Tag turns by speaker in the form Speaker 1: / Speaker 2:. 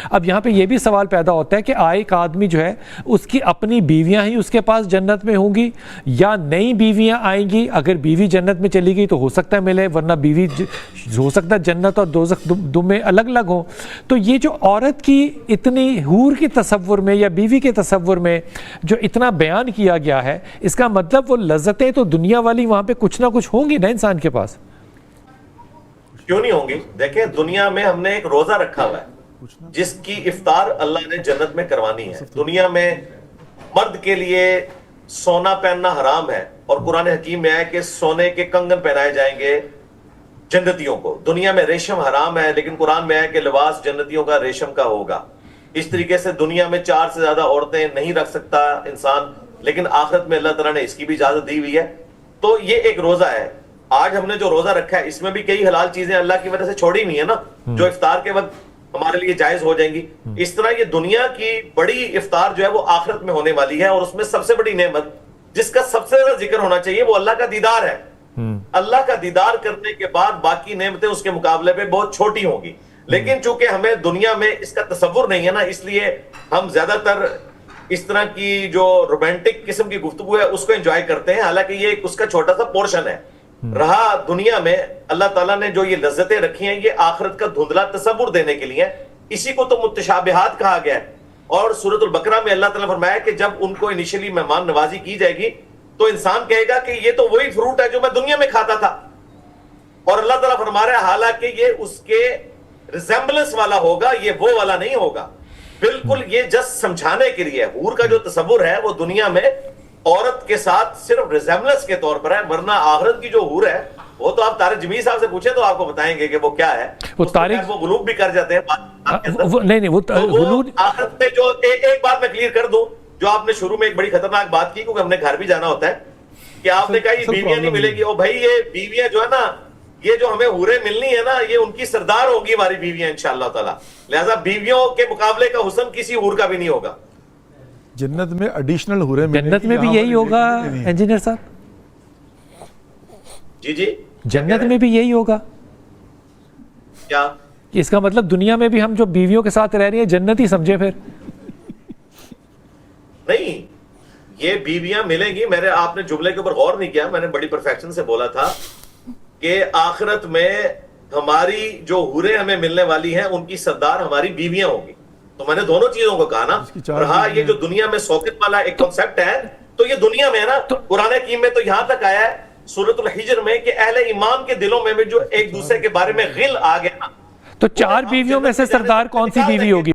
Speaker 1: اب یہاں پہ یہ بھی سوال پیدا ہوتا ہے کہ ایک آدمی جو ہے اس کی اپنی بیویاں ہی اس کے پاس جنت میں ہوں گی یا نئی بیویاں آئیں گی؟ اگر بیوی جنت میں چلی گئی تو ہو سکتا ہے ملے، ورنہ بیوی ہو سکتا ہے جنت اور دوزخ دمیں الگ الگ ہوں۔ تو یہ جو عورت کی اتنی حور کی تصور میں یا بیوی کے تصور میں جو اتنا بیان کیا گیا ہے، اس کا مطلب وہ لذتیں تو دنیا والی وہاں پہ کچھ نہ کچھ ہوں گی نا انسان کے پاس؟
Speaker 2: کیوں نہیں ہوں گی؟ دیکھیں دنیا میں ہم نے ایک روزہ رکھا ہوا ہے جس کی افطار اللہ نے جنت میں کروانی ہے۔ دنیا میں مرد کے لیے سونا پہننا حرام ہے، اور قرآن حکیم میں ہے کہ سونے کے کنگن پہنائے جائیں گے جنتیوں کو۔ دنیا میں ریشم حرام ہے، لیکن قرآن میں ہے کہ لباس جنتیوں کا ریشم کا ہوگا۔ اس طریقے سے دنیا میں 4 سے زیادہ عورتیں نہیں رکھ سکتا انسان، لیکن آخرت میں اللہ تعالیٰ نے اس کی بھی اجازت دی ہوئی ہے۔ تو یہ ایک روزہ ہے۔ آج ہم نے جو روزہ رکھا ہے اس میں بھی کئی حلال چیزیں اللہ کی وجہ سے چھوڑی نہیں ہے نا، جو افطار کے وقت ہمارے لیے جائز ہو جائیں گی۔ اس طرح یہ دنیا کی بڑی افطار جو ہے وہ آخرت میں ہونے والی ہے، اور اس میں سب سے بڑی نعمت جس کا سب سے زیادہ ذکر ہونا چاہیے وہ اللہ کا دیدار ہے۔ اللہ کا دیدار کرنے کے بعد باقی نعمتیں اس کے مقابلے پہ بہت چھوٹی ہوں گی، لیکن چونکہ ہمیں دنیا میں اس کا تصور نہیں ہے نا، اس لیے ہم زیادہ تر اس طرح کی جو رومانٹک قسم کی گفتگو ہے اس کو انجوائے کرتے ہیں، حالانکہ یہ اس کا چھوٹا سا پورشن ہے۔ رہا دنیا میں اللہ تعالیٰ نے جو یہ لذتیں رکھی ہیں یہ آخرت کا دھندلا تصور دینے کے لیے، اسی کو تو متشابہات کہا گیا ہے۔ اور سورۃ البقرہ میں اللہ تعالیٰ نے فرمایا کہ جب ان کو انیشلی مہمان نوازی کی جائے گی تو انسان کہے گا کہ یہ تو وہی فروٹ ہے جو میں دنیا میں کھاتا تھا، اور اللہ تعالیٰ فرما رہا ہے حالانکہ یہ اس کے ریزمبلنس والا ہوگا، یہ وہ والا نہیں ہوگا۔ بالکل یہ جسٹ سمجھانے کے لیے، حور کا جو تصور ہے وہ دنیا میں عورت کے ساتھ صرف ریزمبلنس کے طور پر ہے، ورنہ آخرت کی جو حور ہے وہ تو آپ طارق جمیل صاحب سے پوچھیں تو آپ کو بتائیں گے کہ وہ کیا ہے۔ وہ غلوب بھی کر جاتے ہیں
Speaker 1: نہیں وہ
Speaker 2: آخرت میں جو ایک بات میں کلیئر کر دوں، جو آپ نے شروع میں ایک بڑی خطرناک بات کی، کیونکہ ہم نے گھر بھی جانا ہوتا ہے، کہ آپ نے کہا یہ بیویاں نہیں ملے گی۔ او بھائی یہ بیویاں جو ہے نا، یہ جو ہمیں حوریں ملنی ہے نا، یہ ان کی سردار ہوگی ہماری بیویاں انشاءاللہ تعالی، لہذا بیویوں کے مقابلے کا حسن کسی حور کا بھی نہیں ہوگا۔
Speaker 3: جنت میں ایڈیشنل حوریں ملیں گی،
Speaker 1: جنت میں بھی یہی ہوگا انجینئر صاحب؟
Speaker 2: جی
Speaker 1: جنت میں بھی یہی ہوگا
Speaker 2: کیا؟
Speaker 1: اس کا مطلب دنیا میں بھی ہم جو بیویوں کے ساتھ رہ رہی ہیں جنت ہی سمجھے پھر؟
Speaker 2: نہیں، یہ بیویاں ملیں گی۔ آپ نے جملے کے اوپر غور نہیں کیا، میں نے بڑی پرفیکشن سے بولا تھا کہ آخرت میں ہماری جو حوریں ہمیں ملنے والی ہیں ان کی سردار ہماری بیویاں ہوں گی۔ تو میں نے دونوں چیزوں کو کہا نا۔ رہا یہ جو دنیا میں سوکت والا ایک کنسپٹ ہے تو یہ دنیا میں ہے نا، قرآن حکیم میں تو یہاں تک آیا ہے سورۃ الحجر میں کہ اہل ایمان کے دلوں میں بھی جو ایک دوسرے کے بارے میں غل آ گیا نا،
Speaker 1: تو 4 بیویوں میں سے سردار کون سی بیوی ہوگی؟